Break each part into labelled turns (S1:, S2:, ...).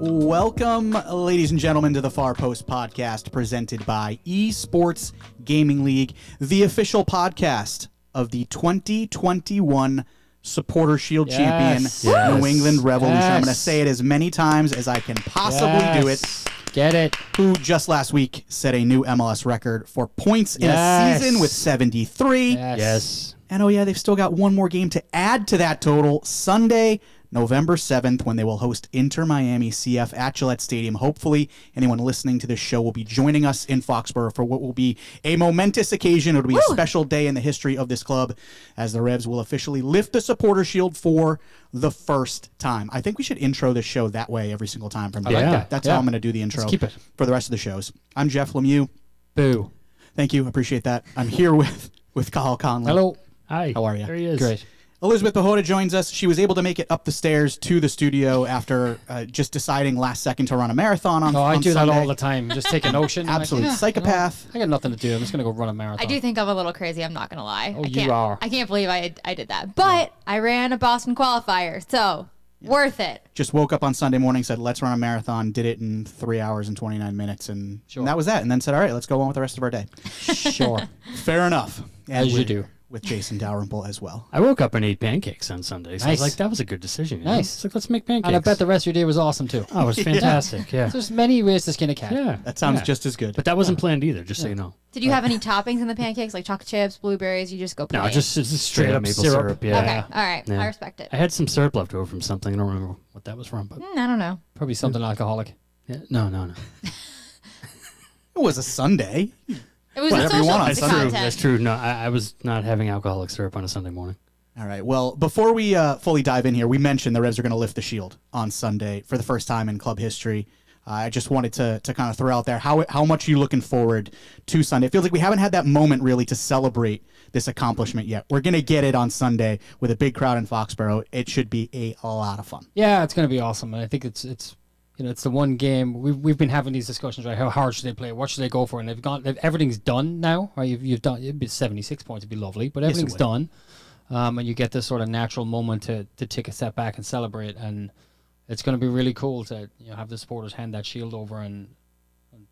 S1: Welcome, ladies and gentlemen, to the Far Post podcast presented by Esports Gaming League, the official podcast of the 2021 Supporter Shield champion, New England Revolution.
S2: Yes.
S1: I'm going to say it as many times as I can possibly do it.
S2: Get it.
S1: Who just last week set a new MLS record for points in a season with 73.
S2: Yes.
S1: And oh yeah, they've still got one more game to add to that total. Sunday, November 7th, when they will host Inter Miami CF at Gillette Stadium. Hopefully, anyone listening to this show will be joining us in Foxborough for what will be a momentous occasion. It'll be a special day in the history of this club as the Revs will officially lift the Supporter Shield for the first time. I think we should intro this show that way every single time from now.
S2: like that.
S1: That's how I'm going to do the intro.
S2: Let's keep it.
S1: For the rest of the shows. I'm Jeff Lemieux.
S2: Boo.
S1: Thank you. Appreciate that. I'm here with Cathal Conlon.
S2: Hello.
S3: Hi.
S1: How are you?
S3: There he is.
S2: Great.
S1: Elizabeth Pehota joins us. She was able to make it up the stairs to the studio after just deciding last second to run a marathon on
S2: I
S1: on
S2: do
S1: Sunday.
S2: that all the time. Just take a notion.
S1: Absolute psychopath.
S2: I got nothing to do. I'm just going to go run a marathon.
S4: I do think I'm a little crazy. I'm not going to lie.
S2: Oh,
S4: I
S2: you
S4: can't,
S2: are.
S4: I can't believe I did that. But I ran a Boston qualifier, so worth it.
S1: Just woke up on Sunday morning, said, let's run a marathon, did it in 3 hours and 29 minutes, and that was that. And then said, all right, let's go on with the rest of our day.
S2: Sure.
S1: Fair enough. And
S2: As you do.
S1: With Jason Dalrymple as well.
S3: I woke up and ate pancakes on Sunday. So I was
S2: Nice.
S3: like, that was a good decision. You know?
S2: Nice.
S3: It's like, let's make pancakes.
S2: And I bet the rest of your day was awesome, too.
S3: Oh, it was fantastic. Yeah.
S2: There's many ways to skin a cat.
S3: Yeah.
S1: That sounds
S3: Yeah.
S1: just as good.
S3: But that wasn't planned either, just so you know.
S4: Did you have any toppings in the pancakes, like chocolate chips, blueberries? You just go plain?
S3: No, just straight up maple syrup. Yeah.
S4: Okay, all right.
S3: Yeah.
S4: I respect it.
S3: I had some syrup left over from something. I don't remember what that was from. But
S4: I don't know.
S2: Probably something alcoholic.
S3: yeah. No.
S1: It was a Sunday.
S4: It was
S1: Whatever
S4: a
S1: you
S4: social
S1: want on Sunday.
S4: content.
S3: That's true. No, I was not having alcoholic syrup on a Sunday morning.
S1: All right. Well, before we fully dive in here, we mentioned the Revs are going to lift the shield on Sunday for the first time in club history. I just wanted to kind of throw out there how much you looking forward to Sunday. It feels like we haven't had that moment really to celebrate this accomplishment yet. We're going to get it on Sunday with a big crowd in Foxborough. It should be a lot of fun.
S2: Yeah, it's going to be awesome. And I think it's it's the one game we've been having these discussions, right? How hard should they play? What should they go for? And everything's done now. Right? You've done. It'd be 76 points. It'd be lovely, but everything's done. And you get this sort of natural moment to take a step back and celebrate. And it's going to be really cool to have the supporters hand that shield over and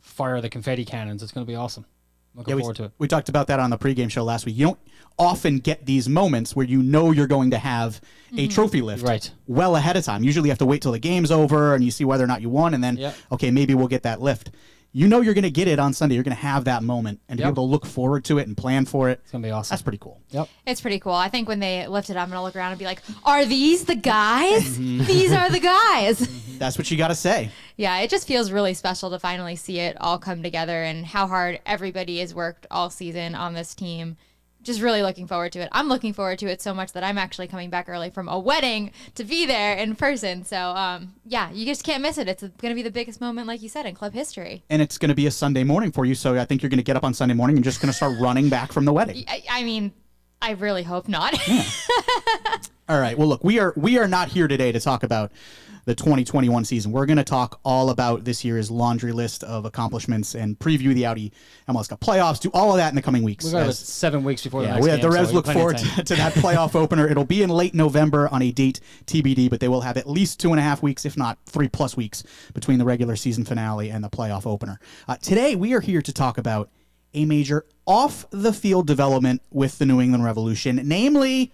S2: fire the confetti cannons. It's going to be awesome. Looking forward to it.
S1: We talked about that on the pregame show last week. You don't often get these moments where you know you're going to have a trophy lift well ahead of time. Usually you have to wait till the game's over and you see whether or not you won, and then, okay, maybe we'll get that lift. You know you're going to get it on Sunday. You're going to have that moment and be able to look forward to it and plan for it.
S2: It's going to be awesome.
S1: That's pretty cool.
S2: Yep.
S4: It's pretty cool. I think when they lift it, I'm going to look around and be like, are these the guys? These are the guys.
S1: That's what you got to say.
S4: Yeah, it just feels really special to finally see it all come together and how hard everybody has worked all season on this team. Just really looking forward to it. I'm looking forward to it so much that I'm actually coming back early from a wedding to be there in person. So, yeah, you just can't miss it. It's going to be the biggest moment, like you said, in club history.
S1: And it's going to be a Sunday morning for you, so I think you're going to get up on Sunday morning and just going to start running back from the wedding.
S4: I mean, I really hope not.
S1: All right. Well, look, we are not here today to talk about the 2021 season. We're going to talk all about this year's laundry list of accomplishments and preview the Audi MLS Cup playoffs, do all of that in the coming weeks.
S2: We've got about 7 weeks before the next game.
S1: The Revs
S2: so
S1: look forward to that playoff opener. It'll be in late November on a date TBD, but they will have at least 2.5 weeks, if not 3+ weeks, between the regular season finale and the playoff opener. Today, we are here to talk about a major off-the-field development with the New England Revolution, namely,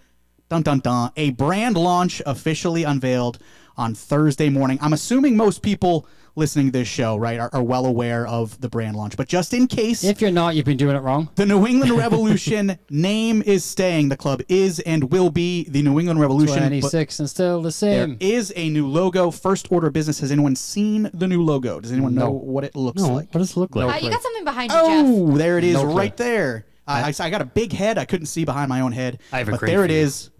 S1: a brand launch officially unveiled on Thursday morning. I'm assuming most people listening to this show, right, are well aware of the brand launch. But just in case,
S2: if you're not, you've been doing it wrong.
S1: The New England Revolution name is staying. The club is and will be the New England Revolution.
S2: 26 and still the same.
S1: There is a new logo. First order of business. Has anyone seen the new logo? Does anyone know what it looks like?
S3: What does it look like?
S4: You got something behind you, Jeff.
S1: Oh, there it is,
S2: No
S1: right there. I got a big head. I couldn't see behind my own head.
S3: I have a
S1: but
S3: great
S1: there it
S3: view.
S1: is.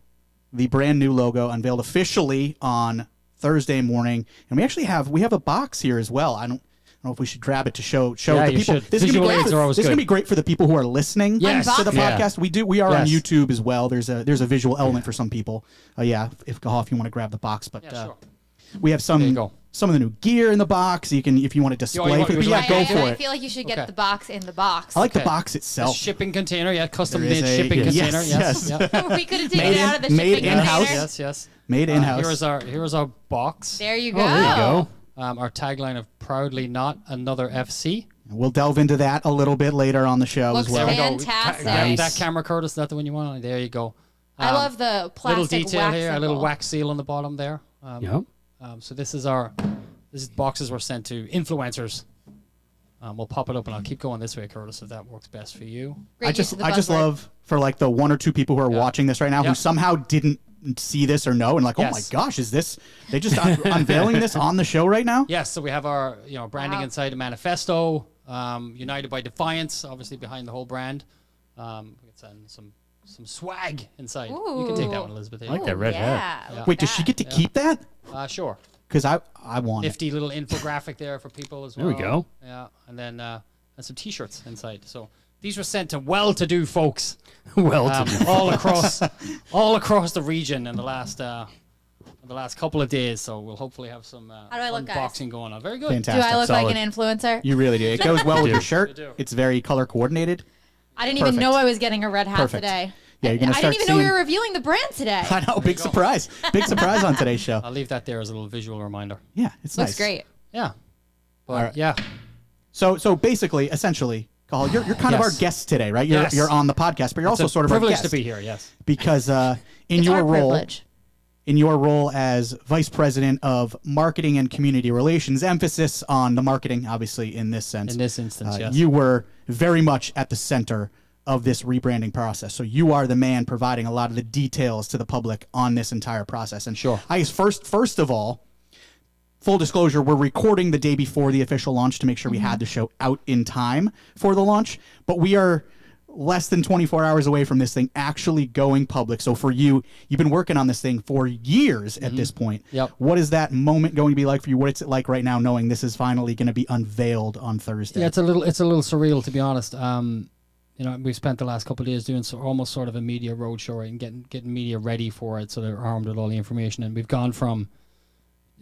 S1: The brand new logo unveiled officially on Thursday morning, and we have a box here as well. I don't know if we should grab it to show
S2: Yeah,
S1: the
S2: you
S1: people.
S2: should.
S1: This is
S2: Visual
S1: gonna be
S2: aids
S1: great.
S2: are always
S1: This is
S2: good.
S1: gonna be great for the people who are listening
S2: Yes.
S1: to the
S4: Yeah.
S1: podcast. We are on
S2: Yes.
S1: YouTube as well. There's a visual element for some people. If Cathal, if you want to grab the box, but
S2: sure.
S1: we have
S2: There you go.
S1: some of the new gear in the box. You can, if you want to display.
S2: want-
S1: for
S2: would
S1: people,
S2: you like
S1: go
S2: to-
S1: for
S4: I
S1: it.
S4: feel like you should get
S2: Okay.
S4: the box in the box.
S1: I like the
S2: Okay.
S1: box
S2: The
S1: itself.
S2: shipping container, custom
S1: There is
S2: made
S1: a-
S2: shipping
S1: yes,
S2: container.
S1: yes.
S2: Yep.
S4: We could have taken
S1: Made
S4: it out of the
S1: made
S4: shipping
S1: in-house.
S4: container.
S2: Yes.
S1: Made in house.
S2: Here's our box.
S4: There you go.
S3: Oh, there you go.
S2: Our tagline of "Proudly Not Another FC."
S1: We'll delve into that a little bit later on the show
S4: Looks
S1: as well.
S4: fantastic.
S2: That camera, Curtis, is that the one you want? There you go.
S4: I love the
S2: Little
S4: plastic
S2: detail
S4: wax
S2: here, a little
S4: symbol.
S2: wax seal on the bottom there.
S3: Yep.
S2: So this is boxes were sent to influencers. We'll pop it up and I'll keep going this way, Curtis, if that works best for you.
S4: Great
S1: I
S4: use
S1: just
S4: of the
S1: I just
S4: buzzword.
S1: love for like the one or two people who are watching this right now
S2: Yeah.
S1: who somehow didn't see this or know and like, oh my
S2: Yes.
S1: gosh, is this they just unveiling this on the show right now?
S2: Yes, so we have our branding
S4: Wow.
S2: inside the manifesto. United by Defiance, obviously behind the whole brand. We can send some swag inside. You can take that one, Elizabeth.
S3: I like that red hat.
S4: Yeah.
S1: Wait, does she get to keep that?
S2: Sure.
S1: Because I want it.
S2: Nifty little infographic there for people as well.
S3: There we go.
S2: Yeah, and then and some T-shirts inside. So these were sent to well-to-do folks
S3: Well,
S2: all across the region in the last couple of days. So we'll hopefully have some
S4: How do I look, guys?
S2: unboxing going on. Very good.
S1: Fantastic.
S4: Do I look
S1: Solid.
S4: like an influencer?
S1: You really do. It goes well with your
S2: You
S1: shirt.
S2: do.
S1: It's very color coordinated.
S4: I didn't even
S1: Perfect.
S4: know I was getting a red hat
S1: Perfect.
S4: today.
S1: Yeah, you're gonna
S4: I
S1: start
S4: didn't even know we
S1: seeing-
S4: were revealing the brand today.
S1: I know, big surprise. Big surprise on today's show.
S2: I'll leave that there as a little visual reminder.
S1: Yeah, it's
S4: Looks
S1: nice.
S4: great.
S2: Yeah. But
S1: All right.
S2: yeah.
S1: So basically, essentially, Cathal, you're kind of our
S2: Yes.
S1: guest today, right? You're
S2: Yes.
S1: you're on the podcast, but you're
S2: It's
S1: also
S2: a
S1: sort of our
S2: privilege
S1: guest
S2: to be here. Yes.
S1: because in
S4: It's
S1: your
S4: our
S1: role
S4: privilege.
S1: as vice president of marketing and community relations, emphasis on the marketing, obviously in this sense.
S2: In this instance, yes.
S1: You were very much at the center of this rebranding process. So you are the man providing a lot of the details to the public on this entire process. And
S2: Sure.
S1: I guess first of all, full disclosure, we're recording the day before the official launch to make sure we had the show out in time for the launch, but we are less than 24 hours away from this thing actually going public. So for you, you've been working on this thing for years at this point.
S2: Yep.
S1: What is that moment going to be like for you? What is it like right now knowing this is finally going to be unveiled on Thursday?
S2: Yeah, it's a little surreal, to be honest. We've spent the last couple of days doing almost sort of a media roadshow, right, and getting media ready for it, so they're armed with all the information. And we've gone from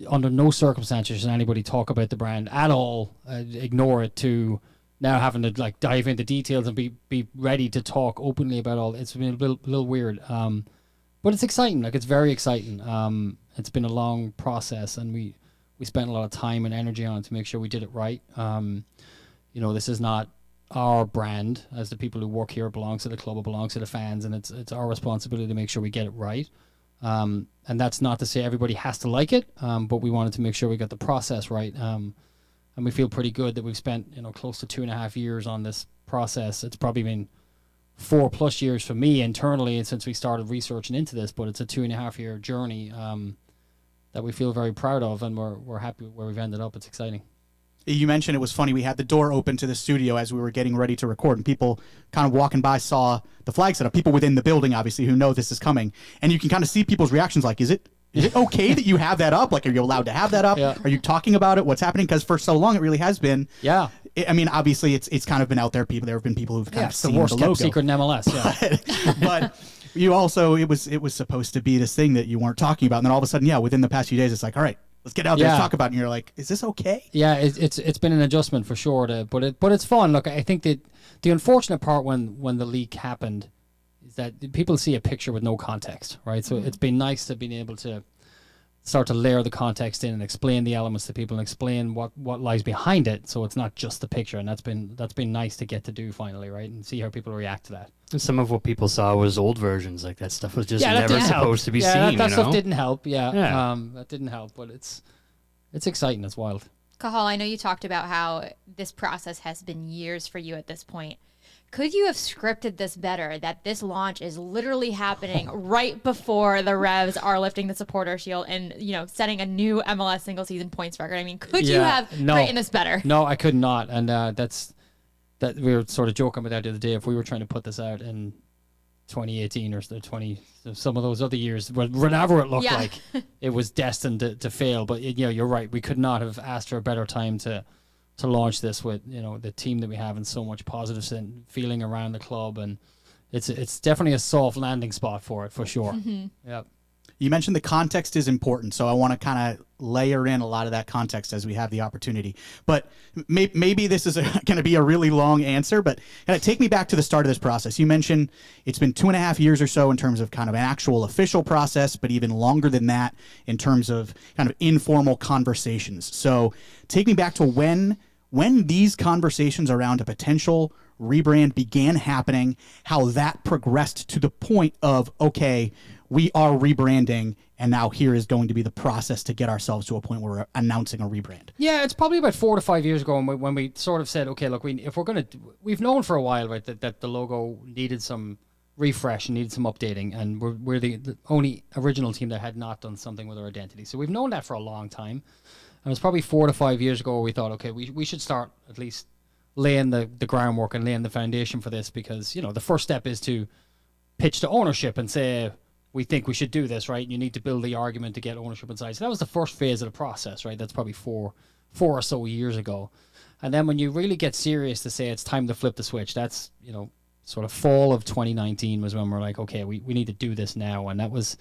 S2: under no circumstances should anybody talk about the brand at all, ignore it, to now having to like dive into details and be ready to talk openly about all. It's been a little weird, but it's exciting. Like, it's very exciting. It's been a long process, and we spent a lot of time and energy on it to make sure we did it right. This is not our brand as the people who work here. It belongs to the club, it belongs to the fans, and it's our responsibility to make sure we get it right. And that's not to say everybody has to like it, but we wanted to make sure we got the process right. And we feel pretty good that we've spent close to 2.5 years on this process. It's probably been 4+ years for me internally since we started researching into this, but it's a 2.5 year journey that we feel very proud of, and we're happy where we've ended up. It's exciting.
S1: You mentioned it was funny. We had the door open to the studio as we were getting ready to record, and people kind of walking by saw the flag set up. People within the building, obviously, who know this is coming, and you can kind of see people's reactions. Like, is it okay that you have that up? Like, are you allowed to have that up?
S2: Yeah.
S1: Are you talking about it? What's happening? Because for so long, it really has been.
S2: Yeah.
S1: I mean, obviously, it's kind of been out there. There have been people who've kind of
S2: It's the
S1: seen
S2: worst
S1: the logo.
S2: kept secret in MLS. Yeah.
S1: But you also, it was supposed to be this thing that you weren't talking about, and then all of a sudden, yeah, within the past few days, it's like, all right, let's get out there and
S2: Yeah.
S1: talk about it. And you're like, is this okay?
S2: Yeah, it's been an adjustment for sure, but it's fun. Look, I think that the unfortunate part when the leak happened is that people see a picture with no context, right? So it's been nice to be able to start to layer the context in and explain the elements to people and explain what lies behind it, so it's not just the picture. And that's been nice to get to do finally, right? And see how people react to that.
S3: some of what people saw was old versions. Like that stuff was just
S2: that
S3: never
S2: didn't help.
S3: supposed to be
S2: Yeah,
S3: seen.
S2: that
S3: you
S2: stuff
S3: know?
S2: didn't help. Yeah,
S3: Yeah.
S2: that didn't help, but it's exciting. It's wild.
S4: Cathal, I know you talked about how this process has been years for you at this point. Could you have scripted this better, that this launch is literally happening right before the Revs are lifting the supporter shield and, setting a new MLS single season points record? I mean, could you have written this better?
S2: No, I could not. And that we were sort of joking about that the other day. If we were trying to put this out in 2018 or some of those other years, whenever it looked like it was destined to fail. But you're right. We could not have asked for a better time to launch this with the team that we have and so much positive feeling around the club, and it's definitely a soft landing spot for it for sure.
S4: Mm-hmm.
S2: Yep.
S1: You mentioned the context is important, so I want to kind of layer in a lot of that context as we have the opportunity. But maybe this is going to be a really long answer, but kind of take me back to the start of this process. You mentioned it's been 2.5 years or so in terms of kind of an actual official process, but even longer than that in terms of kind of informal conversations. So take me back to when these conversations around a potential rebrand began happening, how that progressed to the point of, okay, we are rebranding, and now here is going to be the process to get ourselves to a point where we're announcing a rebrand.
S2: Yeah, it's probably about 4 to 5 years ago when we sort of said, okay, look, we've known for a while, right, that the logo needed some refresh and needed some updating, and we're the only original team that had not done something with our identity. So we've known that for a long time. And it was probably 4 to 5 years ago where we thought, okay, we should start at least laying the groundwork and laying the foundation for this, because, the first step is to pitch to ownership and say, we think we should do this, right? You need to build the argument to get ownership inside. So that was the first phase of the process, right? That's probably four or so years ago. And then when you really get serious to say it's time to flip the switch, that's, sort of fall of 2019 was when we're like, okay, we need to do this now. And that was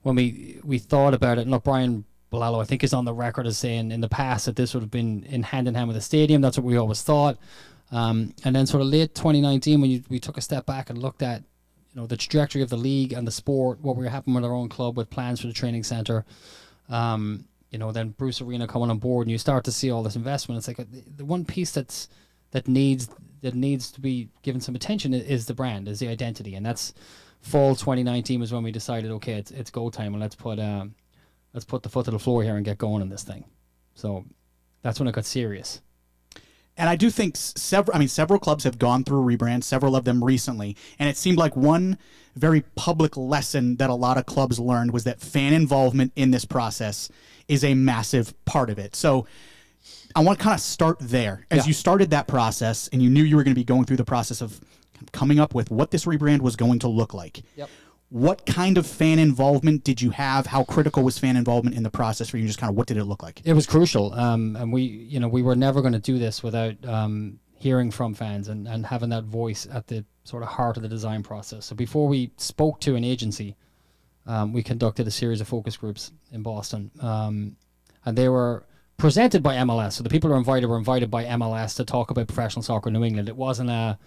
S2: when we thought about it. And look, Brian Bolalo, I think, is on the record as saying in the past that this would have been in hand with the stadium. That's what we always thought. And then sort of late 2019, when we took a step back and looked at the trajectory of the league and the sport, what were happening with our own club with plans for the training center, then Bruce Arena coming on board, and you start to see all this investment. It's like the one piece that needs to be given some attention is the brand, is the identity, and that's fall 2019 was when we decided, okay, it's go time, and let's put the foot to the floor here and get going on this thing. So that's when it got serious.
S1: And I do think several clubs have gone through a rebrand, several of them recently. And it seemed like one very public lesson that a lot of clubs learned was that fan involvement in this process is a massive part of it. So I want to kind of start there. As you started that process and you knew you were going to be going through the process of coming up with what this rebrand was going to look like.
S2: Yep.
S1: What kind of fan involvement did you have? How critical was fan involvement in the process for you? Just kind of what did it look like?
S2: It was crucial. And we were never going to do this without hearing from fans and having that voice at the sort of heart of the design process. So before we spoke to an agency, we conducted a series of focus groups in Boston. And they were presented by MLS. So the people who were invited by MLS to talk about professional soccer in New England. It wasn't a,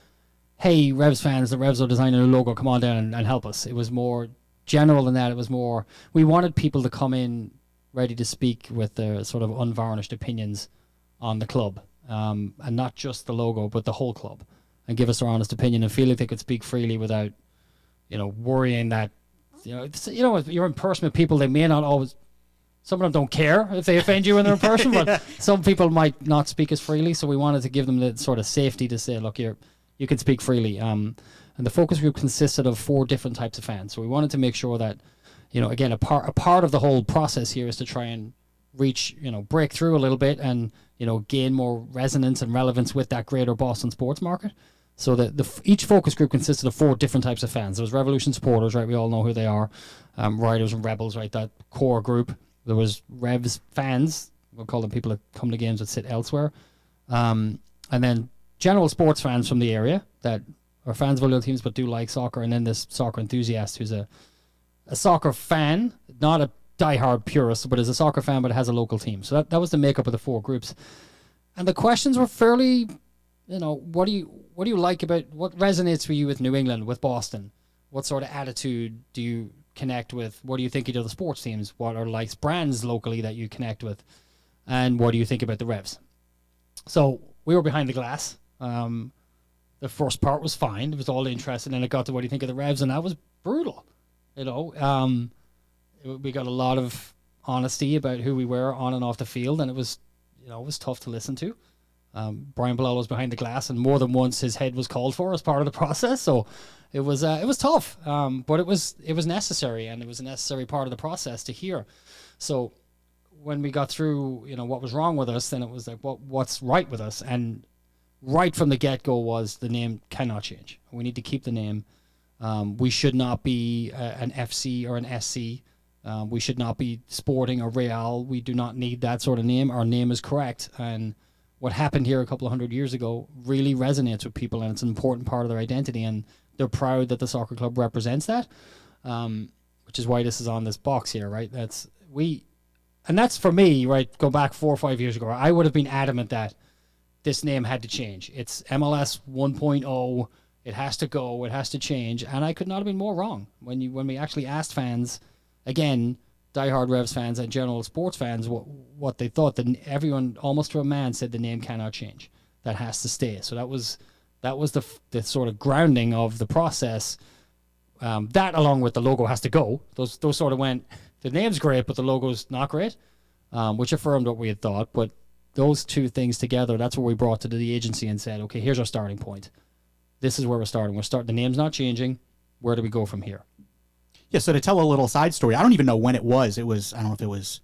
S2: hey, Revs fans, the Revs are designing a logo, come on down and help us. It was more general than that. It was more, we wanted people to come in ready to speak with their sort of unvarnished opinions on the club, and not just the logo, but the whole club, and give us their honest opinion and feel like they could speak freely without, worrying that, you're in person with people, they may not always, some of them don't care if they offend you when they're in person, but some people might not speak as freely. So we wanted to give them the sort of safety to say, look, you can speak freely. And the focus group consisted of 4 different types of fans. So we wanted to make sure that, again, a part of the whole process here is to try and reach, break through a little bit and, gain more resonance and relevance with that greater Boston sports market. So that each focus group consisted of 4 different types of fans. There was Revolution supporters, right? We all know who they are. Riders and Rebels, right? That core group. There was Revs fans. We'll call them people that come to games that sit elsewhere. And then general sports fans from the area that are fans of other teams but do like soccer, and then this soccer enthusiast who's a soccer fan, not a diehard purist, but is a soccer fan but has a local team. So that was the makeup of the 4 groups. And the questions were fairly, what do you like about, what resonates for you with New England, with Boston? What sort of attitude do you connect with? What do you think of the sports teams? What are like brands locally that you connect with? And what do you think about the Revs? So we were behind the glass. The first part was fine. It was all interesting. And it got to what do you think of the Revs? And that was brutal. We got a lot of honesty about who we were on and off the field. And it was tough to listen to. Brian Bilal was behind the glass, and more than once his head was called for as part of the process. So it was tough. But it was necessary, and it was a necessary part of the process to hear. So when we got through, what was wrong with us, then it was like, what's right with us? And right from the get-go was the name cannot change. We need to keep the name. We should not be an FC or an SC. We should not be Sporting or Real. We do not need that sort of name. Our name is correct. And what happened here a couple of 100 years ago really resonates with people, and it's an important part of their identity, and they're proud that the soccer club represents that. which is why this is on this box here, right? And that's for me, right? Go back 4 or 5 years ago, I would have been adamant that this name had to change. It's MLS 1.0. It has to go. It has to change. And I could not have been more wrong when we actually asked fans, again, diehard Revs fans and general sports fans, what they thought. That everyone, almost to a man, said the name cannot change. That has to stay. So that was the sort of grounding of the process. That, along with the logo, has to go. Those sort of went. The name's great, but the logo's not great, which affirmed what we had thought. But those two things together, that's what we brought to the agency and said, okay, here's our starting point. This is where we're starting. The name's not changing. Where do we go from here?
S1: Yeah, so to tell a little side story, I don't even know when it was. I don't know if it was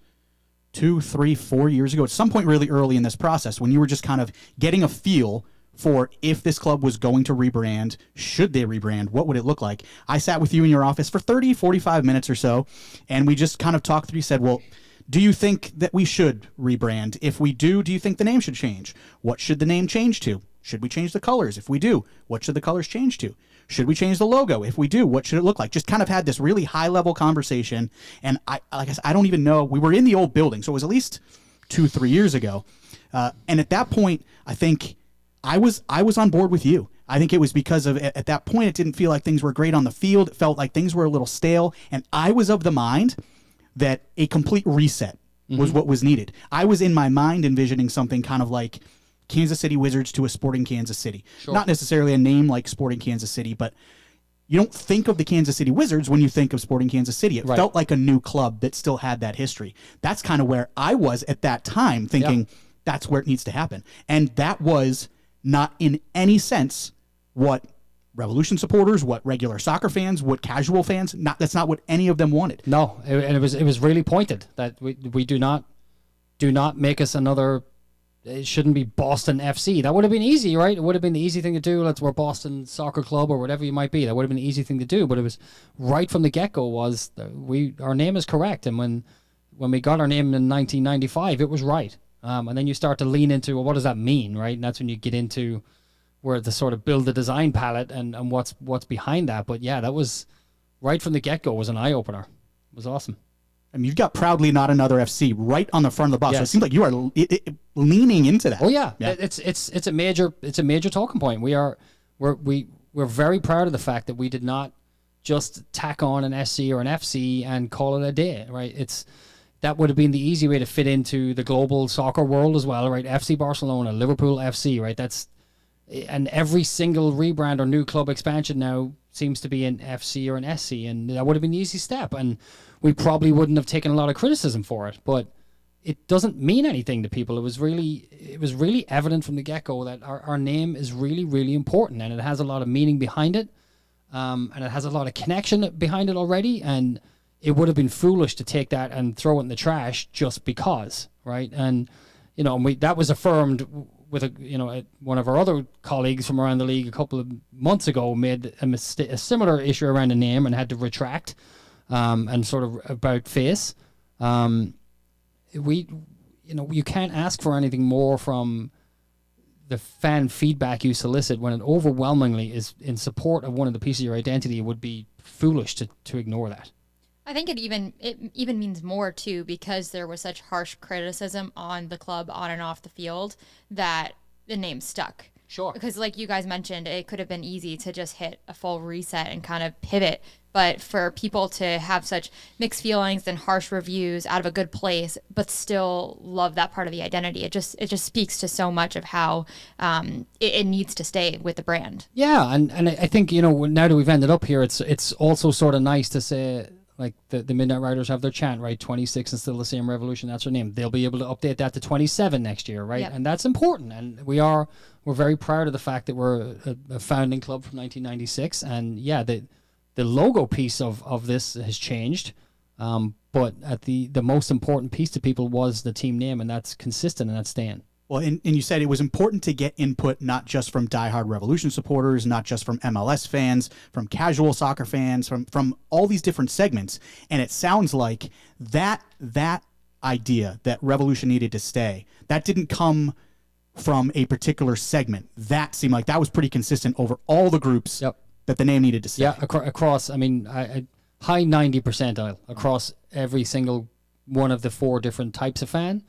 S1: 2, 3, 4 years ago. At some point really early in this process, when you were just kind of getting a feel for if this club was going to rebrand, should they rebrand, what would it look like? I sat with you in your office for 30, 45 minutes or so, and we just kind of talked through. You said, well, do you think that we should rebrand? If we do you think the name should change? What should the name change to? Should we change the colors? If we do, what should the colors change to? Should we change the logo? If we do, what should it look like? Just kind of had this really high-level conversation, and like I said, I don't even know. We were in the old building, so it was at least 2, 3 years ago, and at that point, I think I was on board with you. I think it was because of, at that point, it didn't feel like things were great on the field. It felt like things were a little stale. And I was of the mind that a complete reset was what was needed. I was in my mind envisioning something kind of like Kansas City Wizards to a Sporting Kansas City. Sure. Not necessarily a name like Sporting Kansas City, but you don't think of the Kansas City Wizards when you think of Sporting Kansas City. It felt like a new club that still had that history. That's kind of where I was at that time, thinking that's where it needs to happen. And that was not in any sense what Revolution supporters, what regular soccer fans, what casual fans, that's not what any of them wanted.
S2: No, and it was really pointed that we do not make us another. It shouldn't be Boston FC. That would have been easy, right? It would have been the easy thing to do. We're Boston Soccer Club or whatever you might be. That would have been the easy thing to do. But it was right from the get-go was our name is correct. And when we got our name in 1995, it was right. And then you start to lean into, well, what does that mean, right? And that's when you get into where to sort of build the design palette and what's behind that. But yeah, that was right from the get-go was an eye-opener. It was awesome.
S1: I mean, you've got proudly not another FC right on the front of the box. Yes. So it seems like you are leaning into that.
S2: Oh yeah. It's a major talking point. We're very proud of the fact that we did not just tack on an SC or an FC and call it a day, right? That would have been the easy way to fit into the global soccer world as well, right? FC Barcelona, Liverpool FC, right? And every single rebrand or new club expansion now seems to be an FC or an SC, and that would have been the easy step. And we probably wouldn't have taken a lot of criticism for it, but it doesn't mean anything to people. It was really evident from the get-go that our name is really, really important, and it has a lot of meaning behind it, and it has a lot of connection behind it already, and it would have been foolish to take that and throw it in the trash just because, right? And that was affirmed with one of our other colleagues from around the league a couple of months ago made a similar issue around the name and had to retract and sort of about face. You can't ask for anything more from the fan feedback you solicit when it overwhelmingly is in support of one of the pieces of your identity. It would be foolish to ignore that.
S4: I think it even means more too, because there was such harsh criticism on the club on and off the field that the name stuck.
S2: Sure.
S4: Because like you guys mentioned, it could have been easy to just hit a full reset and kind of pivot. But for people to have such mixed feelings and harsh reviews out of a good place, but still love that part of the identity, it just speaks to so much of how it needs to stay with the brand.
S2: Yeah, and I think now that we've ended up here, it's also sort of nice to say, like the Midnight Riders have their chant, right? 26 and still the same Revolution. That's their name. They'll be able to update that to 27 next year, right? Yep. And that's important. And we're very proud of the fact that we're a founding club from 1996. And yeah, the logo piece of this has changed. But at the most important piece to people was the team name, and that's consistent and that's staying.
S1: Well, and you said it was important to get input not just from diehard Revolution supporters, not just from MLS fans, from casual soccer fans, from all these different segments. And it sounds like that idea that Revolution needed to stay, that didn't come from a particular segment. That seemed like that was pretty consistent over all the groups that the name needed to stay.
S2: Yeah, across. I mean, high 90 percentile across every single one of the 4 different types of fan.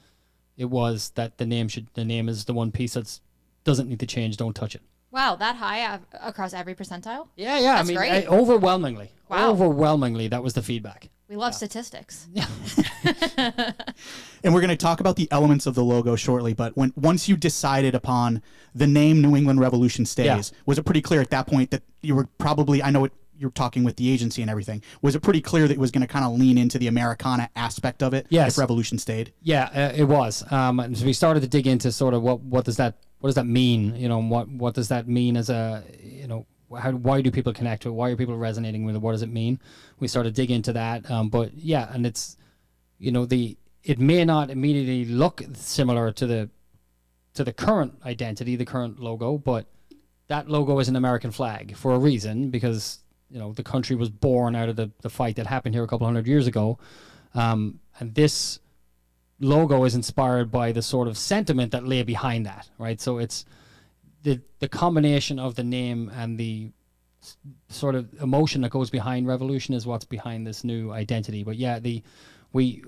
S2: It was that the name is the one piece that doesn't need to change. Don't touch it.
S4: Wow, that high across every percentile?
S2: Yeah.
S4: That's great.
S2: Overwhelmingly.
S4: Wow.
S2: Overwhelmingly, that was the feedback.
S4: We love statistics.
S1: And we're going to talk about the elements of the logo shortly, but once you decided upon the name New England Revolution Stays, was it pretty clear at that point that you were probably, you're talking with the agency and everything, was it pretty clear that it was going to kind of lean into the Americana aspect of it if Revolution stayed?
S2: Yeah, it was. And so we started to dig into sort of what does that mean? You know, what does that mean as a, you know, why do people connect to it? Why are people resonating with it? What does it mean? We started to dig into that. But yeah, and it's, you know, it may not immediately look similar to the current identity, the current logo, but that logo is an American flag for a reason, because, you know, the country was born out of the fight that happened here a couple hundred years ago. And this logo is inspired by the sort of sentiment that lay behind that, right? So it's the combination of the name and the sort of emotion that goes behind Revolution is what's behind this new identity. But yeah, we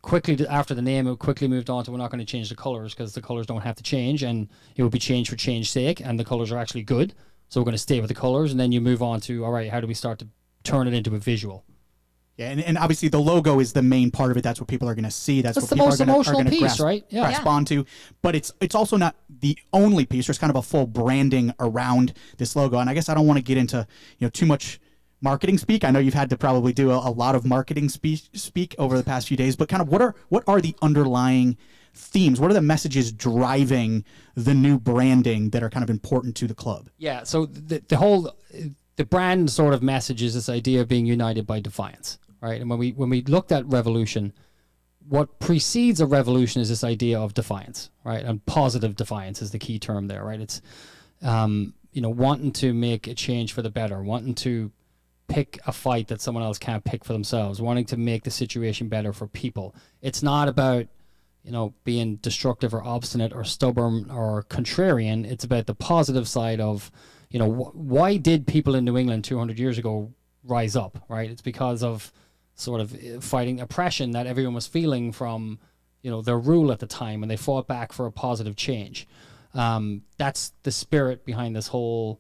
S2: quickly, after the name, it quickly moved on to, we're not going to change the colors because the colors don't have to change, and it would be changed for change's sake, and the colors are actually good, so we're going to stay with the colors. And then you move on to, all right, how do we start to turn it into a visual?
S1: Yeah, and obviously the logo is the main part of it. That's what people are going to see. That's what
S2: the
S1: people
S2: most
S1: are going
S2: emotional
S1: to
S2: piece,
S1: grasp,
S2: right? Yeah.
S1: grasp onto. But it's also not the only piece. There's kind of a full branding around this logo. And I guess I don't want to get into, you know, too much marketing speak. I know you've had to probably do a lot of marketing speak over the past few days. But kind of what are the underlying themes? What are the messages driving the new branding that are kind of important to the club?
S2: Yeah. So the brand sort of message is this idea of being united by defiance. Right, and when we looked at revolution, what precedes a revolution is this idea of defiance, right? And positive defiance is the key term there, right? It's you know, wanting to make a change for the better, wanting to pick a fight that someone else can't pick for themselves, wanting to make the situation better for people. It's not about, you know, being destructive or obstinate or stubborn or contrarian. It's about the positive side of, you know, why did people in New England 200 years ago rise up, right? It's because of sort of fighting oppression that everyone was feeling from, you know, their rule at the time, and they fought back for a positive change. That's the spirit behind this whole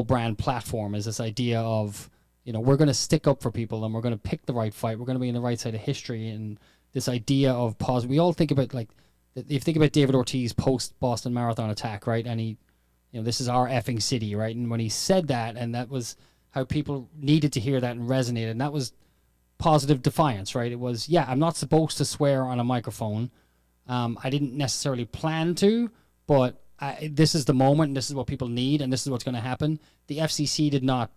S2: brand platform, is this idea of, you know, we're going to stick up for people, and we're going to pick the right fight. We're going to be in the right side of history, and this idea of positive. We all think about, like, if you think about David Ortiz post Boston Marathon attack, right? And he, you know, this is our effing city, right? And when he said that, and that was how people needed to hear that and resonate, and that was positive defiance, right? It was, yeah, I'm not supposed to swear on a microphone. I didn't necessarily plan to, but this is the moment, and this is what people need, and this is what's going to happen. The FCC did not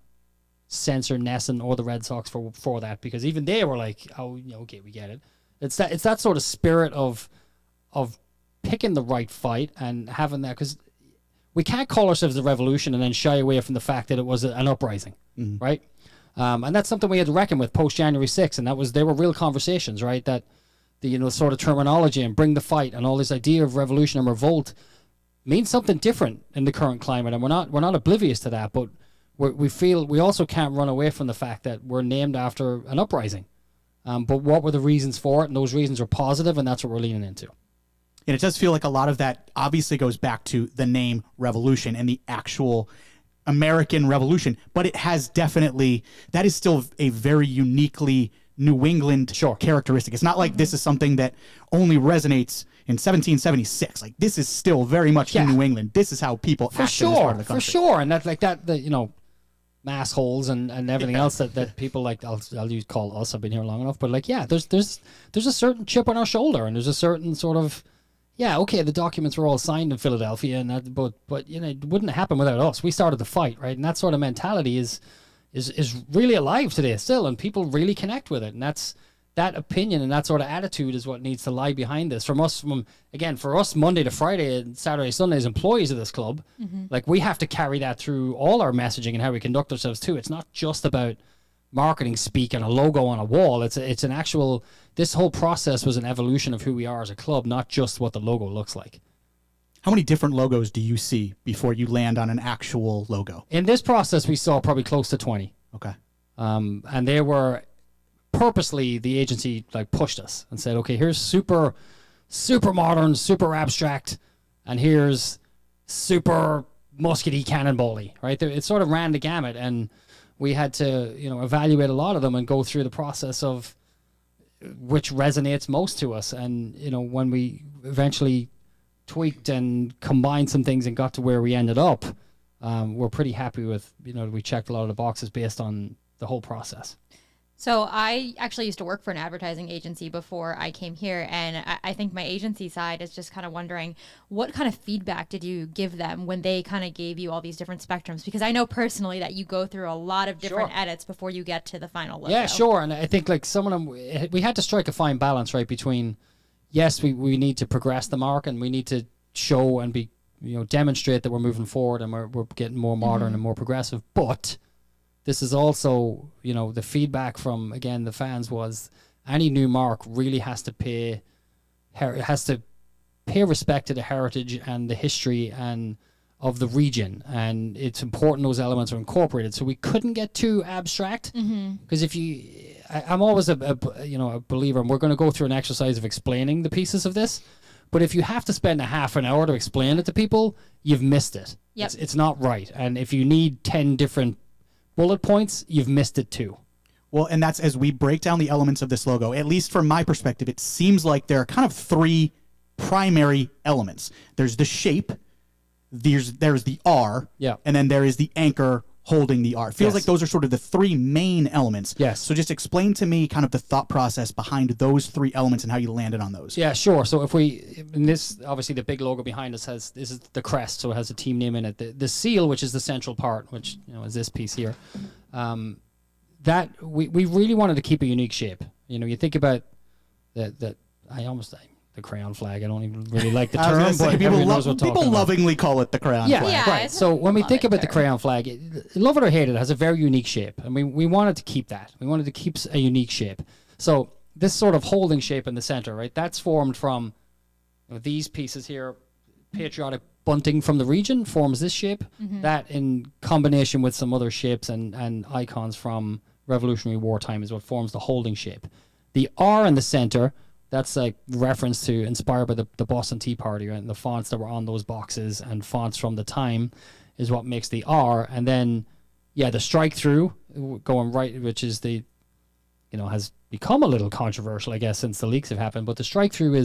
S2: censor Nesson or the Red Sox for that, because even they were like, oh, you know, okay, we get it. It's that sort of spirit of picking the right fight and having that, because we can't call ourselves the revolution and then shy away from the fact that it was an uprising, right? And that's something we had to reckon with post January 6th, and there were real conversations, right? That the, you know, sort of terminology and bring the fight and all this idea of revolution and revolt means something different in the current climate, and we're not oblivious to that, but we feel we also can't run away from the fact that we're named after an uprising. But what were the reasons for it? And those reasons are positive, and that's what we're leaning into.
S1: And it does feel like a lot of that obviously goes back to the name Revolution and the actual American Revolution, but it has definitely, that is still a very uniquely New England characteristic. It's not like this is something that only resonates in 1776. Like, this is still very much in New England. This is how people act in this part of the country.
S2: For sure. And that's like that, you know, mass holes and everything else that people like, I'll call us, I've been here long enough, but like, yeah, there's a certain chip on our shoulder, and there's a certain sort of, yeah, okay, the documents were all signed in Philadelphia, and that, but you know, it wouldn't happen without us. We started the fight, right? And that sort of mentality is really alive today still, and people really connect with it. And that's that opinion and that sort of attitude is what needs to lie behind this. For us, Monday to Friday and Saturday, Sunday as employees of this club, like, we have to carry that through all our messaging and how we conduct ourselves too. It's not just about marketing speak and a logo on a wall. It's an actual, this whole process was an evolution of who we are as a club, not just what the logo looks like.
S1: How many different logos do you see before you land on an actual logo?
S2: In this process, we saw probably close to 20.
S1: Okay.
S2: and they were purposely, the agency like pushed us and said, okay, here's super modern, super abstract, and here's super muskety cannonball-y, right? It sort of ran the gamut, and we had to, evaluate a lot of them and go through the process of which resonates most to us. And, when we eventually tweaked and combined some things and got to where we ended up, we're pretty happy with, we checked a lot of the boxes based on the whole process.
S4: So I actually used to work for an advertising agency before I came here, and I think my agency side is just kind of wondering, what kind of feedback did you give them when they kind of gave you all these different spectrums? Because I know personally that you go through a lot of different edits before you get to the final logo.
S2: Yeah, sure. And I think like some of them, we had to strike a fine balance, right, between, yes, we need to progress the mark, and we need to show and be, demonstrate that we're moving forward and we're getting more modern and more progressive, but this is also, the feedback from, again, the fans was any new mark really has to pay respect to the heritage and the history and of the region. And it's important those elements are incorporated. So we couldn't get too abstract, because I'm always a believer, and we're going to go through an exercise of explaining the pieces of this. But if you have to spend a half an hour to explain it to people, you've missed it.
S4: Yep.
S2: It's not right. And if you need 10 different bullet points, you've missed it too.
S1: Well, and that's as we break down the elements of this logo, at least from my perspective, it seems like there are kind of three primary elements. There's the shape, there's the R, and then there is the anchor holding the R. It feels like those are sort of the three main elements.
S2: Yes.
S1: So just explain to me kind of the thought process behind those three elements and how you landed on those.
S2: Yeah, sure. So obviously the big logo behind us this is the crest, so it has a team name in it. The seal, which is the central part, which is this piece here, that we really wanted to keep a unique shape. You think about the crayon flag. I don't even really like the term, but everyone knows what
S1: people lovingly call it the crayon flag.
S4: Yeah,
S2: right. So when we think about the crayon flag, love it or hate it, has a very unique shape. I mean, we wanted to keep that. We wanted to keep a unique shape. So this sort of holding shape in the center, right, that's formed from these pieces here. Patriotic bunting from the region forms this shape. That in combination with some other shapes and icons from Revolutionary War time is what forms the holding shape. The R in the center, that's like reference to, inspired by the Boston Tea Party, right? And the fonts that were on those boxes and fonts from the time is what makes the R. And then, the strike through going right, which is has become a little controversial, I guess, since the leaks have happened. But the strike through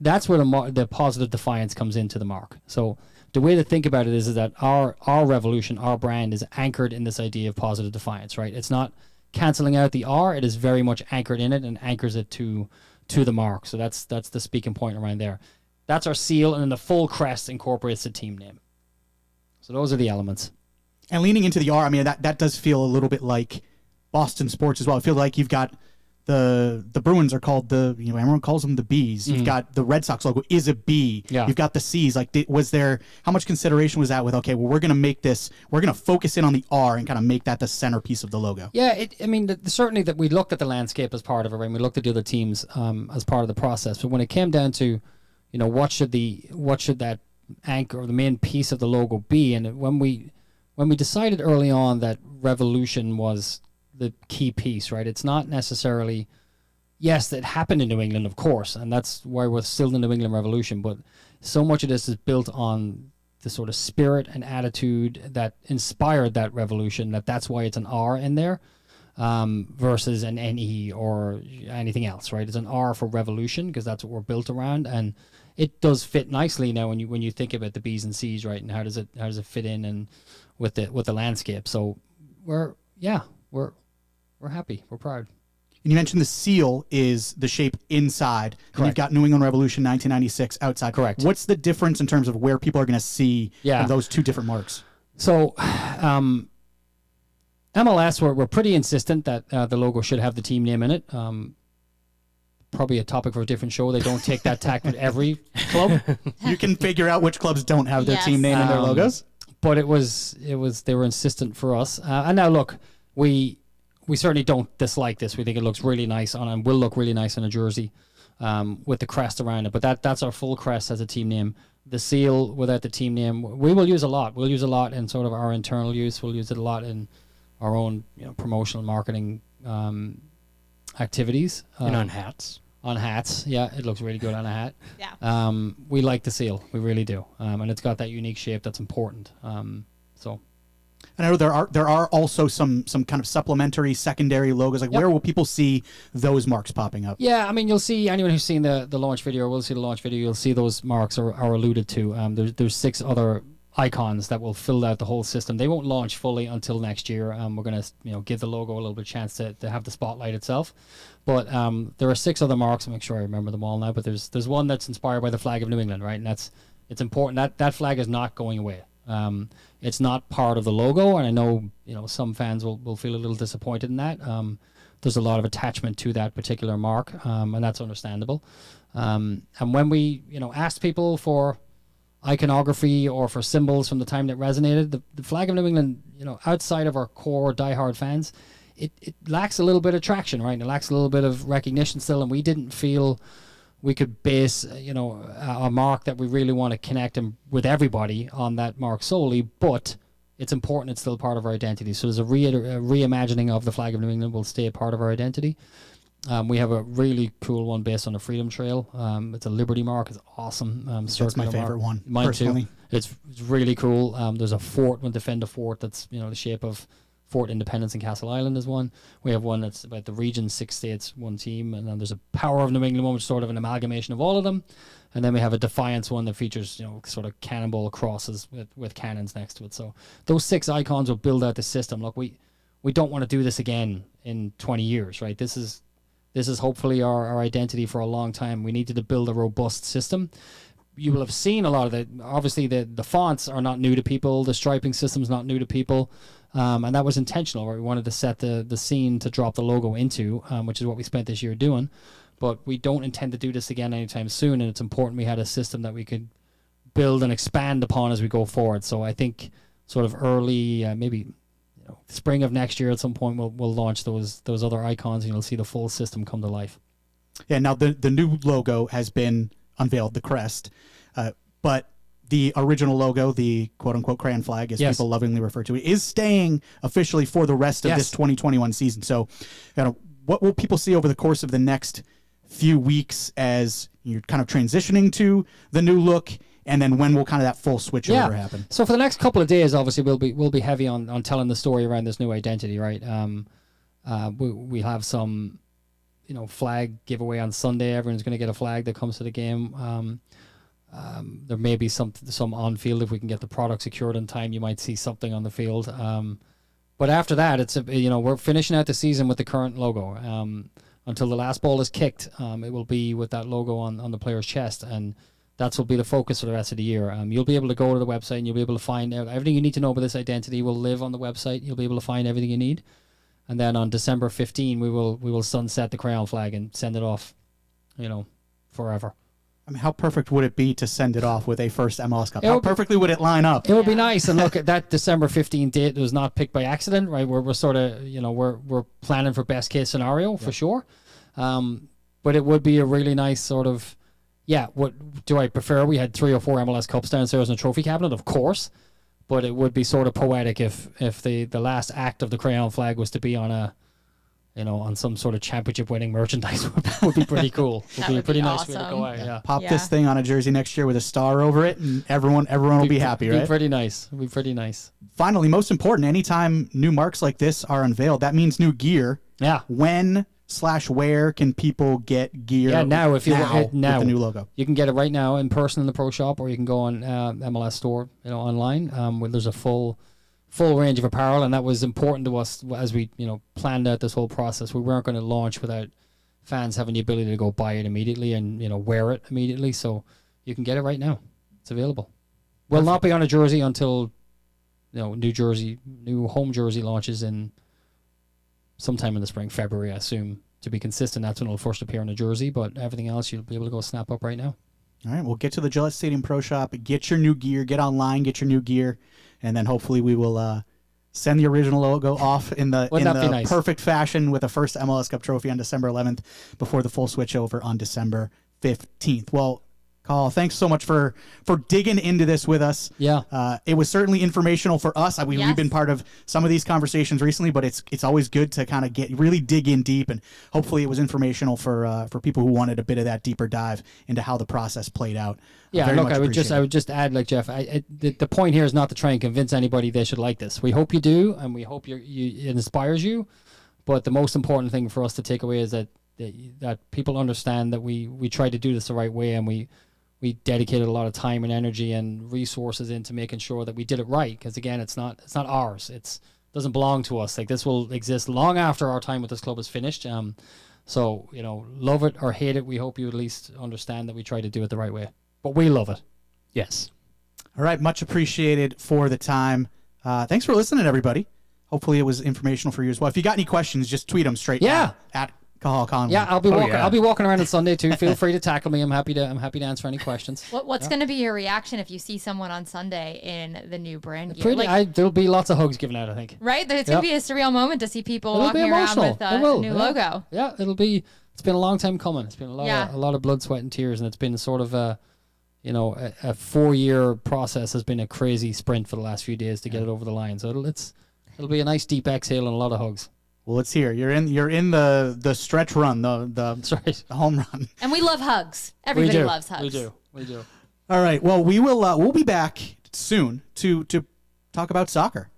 S2: that's where the positive defiance comes into the mark. So the way to think about it is that our revolution, our brand is anchored in this idea of positive defiance, right? It's not canceling out the R. It is very much anchored in it and anchors it to the mark. So that's the speaking point around there. That's our seal, and then the full crest incorporates the team name. So those are the elements. And
S1: leaning into the R, I mean, that does feel a little bit like Boston sports as well. I feel like you've got the Bruins are called everyone calls them the Bs. You've got the Red Sox logo is a B. Yeah. You've got the Cs. Like, how much consideration was that with, okay, well, we're going to focus in on the R and kind of make that the centerpiece of the logo?
S2: Yeah, certainly that we looked at the landscape as part of it, right? We looked at the other teams as part of the process. But when it came down to, what should that anchor or the main piece of the logo be? And when we decided early on that Revolution was the key piece, right? It's not necessarily, yes, that happened in New England, of course, and that's why we're still the New England Revolution, but so much of this is built on the sort of spirit and attitude that inspired that revolution, that's why it's an R in there versus an NE or anything else, right? It's an R for revolution because that's what we're built around, and it does fit nicely now when you think about the B's and C's, right? And how does it fit in and with the landscape? So we're happy. We're proud.
S1: And you mentioned the seal is the shape inside. Correct. And you've got New England Revolution 1996 outside.
S2: Correct.
S1: What's the difference in terms of where people are going to see those two different marks?
S2: So MLS, we're pretty insistent that the logo should have the team name in it. Probably a topic for a different show. They don't take that tack with every club.
S1: You can figure out which clubs don't have their team name in their logos.
S2: But it was they were insistent for us. And now look, we certainly don't dislike this. We think it looks really nice and will look really nice on a jersey with the crest around it. But that's our full crest as a team name. The seal without the team name, we will use a lot. We'll use a lot in sort of our internal use. We'll use it a lot in our own promotional marketing activities.
S3: And on hats.
S2: On hats, yeah, it looks really good on a hat.
S4: Yeah.
S2: We like the seal, we really do, and it's got that unique shape that's important. So.
S1: And I know there are also some kind of supplementary secondary logos. Like, where will people see those marks popping up?
S2: Yeah, I mean, you'll see anyone who's seen the launch video, or will see the launch video, you'll see those marks are alluded to. There's 6 other icons that will fill out the whole system. They won't launch fully until next year. We're going to give the logo a little bit of chance to have the spotlight itself. But there are 6 other marks. I'll make sure I remember them all now. But there's one that's inspired by the flag of New England, right? And it's important that flag is not going away. It's not part of the logo, and I know some fans will feel a little disappointed in that. There's a lot of attachment to that particular mark, and that's understandable. And when we asked people for iconography or for symbols from the time that resonated, the flag of New England, outside of our core diehard fans, it lacks a little bit of traction, right? It lacks a little bit of recognition still, and we didn't feel we could base, a mark that we really want to connect with everybody on that mark solely, but it's important. It's still part of our identity. So there's a reimagining of the flag of New England will stay a part of our identity. We have a really cool one based on the Freedom Trail. It's a Liberty mark. It's awesome.
S1: That's my favorite one.
S2: Mine
S1: personally.
S2: too. It's really cool. There's a fort, one defend a fort that's the shape of Fort Independence in Castle Island is one. We have one that's about the region, 6 states, 1 team, and then there's a Power of New England one, which is sort of an amalgamation of all of them. And then we have a Defiance one that features sort of cannonball crosses with cannons next to it. So those 6 icons will build out the system. Look, we don't want to do this again in 20 years, right? This is hopefully our identity for a long time. We needed to build a robust system. You will have seen a lot of it. Obviously, the fonts are not new to people. The striping system's not new to people. And that was intentional, right? We wanted to set the scene to drop the logo into, which is what we spent this year doing. But we don't intend to do this again anytime soon, and it's important we had a system that we could build and expand upon as we go forward. So I think sort of early, maybe spring of next year at some point, we'll launch those other icons, and you'll see the full system come to life.
S1: Yeah, now the new logo has been unveiled, the crest, but the original logo, the quote-unquote crayon flag, as people lovingly refer to it, is staying officially for the rest of this 2021 season. So, what will people see over the course of the next few weeks as you're kind of transitioning to the new look, and then when will kind of that full switch over happen?
S2: So for the next couple of days, obviously, we'll be heavy on telling the story around this new identity, right? We have some, flag giveaway on Sunday. Everyone's going to get a flag that comes to the game. There may be some on field if we can get the product secured in time. You might see something on the field. But after that, it's we're finishing out the season with the current logo. Until the last ball is kicked, it will be with that logo on the player's chest, and that will be the focus for the rest of the year. You'll be able to go to the website and you'll be able to find out everything you need to know about this identity. Will live on the website. You'll be able to find everything you need, and then on December 15, we will sunset the crayon flag and send it off, forever.
S1: I mean, how perfect would it be to send it off with a first MLS Cup? How perfectly would it line up?
S2: It would be nice. And look, at that December 15th date was not picked by accident, right? We're sort of, we're planning for best case scenario for sure. But it would be a really nice sort of, what do I prefer? We had 3 or 4 MLS Cups downstairs in a trophy cabinet, of course. But it would be sort of poetic if the last act of the crayon flag was to be on on some sort of championship-winning merchandise would be pretty cool. Would be a pretty nice way to go out. Yeah.
S1: Pop this thing on a jersey next year with a star over it, and everyone will be happy, right?
S2: Be pretty nice. It'd be pretty nice.
S1: Finally, most important, anytime new marks like this are unveiled, that means new gear.
S2: Yeah.
S1: When/where can people get gear?
S2: Yeah, now with
S1: the new logo,
S2: you can get it right now in person in the pro shop, or you can go on MLS store, online. Where there's a full range of apparel, and that was important to us as we planned out this whole process. We weren't going to launch without fans having the ability to go buy it immediately and wear it immediately. So you can get it right now. It's available. Will not be on a jersey until new home jersey launches in sometime in the spring, February, I assume. To be consistent, that's when it'll first appear on a jersey, but everything else you'll be able to go snap up right now.
S1: All right, we'll get to the Gillette Stadium Pro Shop, get your new gear, get online, get your new gear, and then hopefully we will send the original logo off in the
S2: nice?
S1: Perfect fashion with a first MLS Cup trophy on December 11th before the full switch over on December 15th. Well, Cathal, thanks so much for digging into this with us.
S2: Yeah.
S1: It was certainly informational for us. We've been part of some of these conversations recently, but it's always good to kind of really dig in deep, and hopefully it was informational for people who wanted a bit of that deeper dive into how the process played out.
S2: Yeah, look, I would just add, like Jeff, the point here is not to try and convince anybody they should like this. We hope you do, and we hope it inspires you. But the most important thing for us to take away is that people understand that we try to do this the right way, and we dedicated a lot of time and energy and resources into making sure that we did it right. Because again, it's not ours. It doesn't belong to us. Like, this will exist long after our time with this club is finished. So love it or hate it, we hope you at least understand that we try to do it the right way. But we love it.
S3: Yes.
S1: All right, much appreciated for the time. Thanks for listening, everybody. Hopefully it was informational for you as well. If you got any questions, just tweet them straight at Cathal Conlon.
S2: Yeah, I'll be walking around on Sunday too. Feel free to tackle me. I'm happy to answer any questions.
S4: What's going to be your reaction if you see someone on Sunday in the new brand gear?
S2: There'll be lots of hugs given out, I think.
S4: Right? It's going to be a surreal moment to see people
S2: It'll
S4: walking around with a new logo.
S2: Yeah, it's been a long time coming. It's been a lot of blood, sweat, and tears, and it's been sort of a 4-year process. Has been a crazy sprint for the last few days to get it over the line. So it'll be a nice deep exhale and a lot of hugs.
S1: Well, let's hear. You're in the stretch run,
S2: That's right.
S1: the home run.
S4: And we love hugs. Everybody loves hugs.
S2: We do.
S1: All right. Well, we'll be back soon to talk about soccer.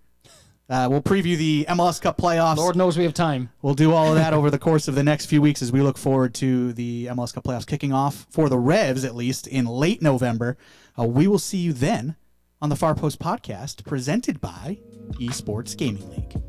S1: We'll preview the MLS Cup playoffs.
S2: Lord knows we have time.
S1: We'll do all of that over the course of the next few weeks as we look forward to the MLS Cup playoffs kicking off for the Revs, at least, in late November. We will see you then on the Far Post Podcast, presented by Esports Gaming League.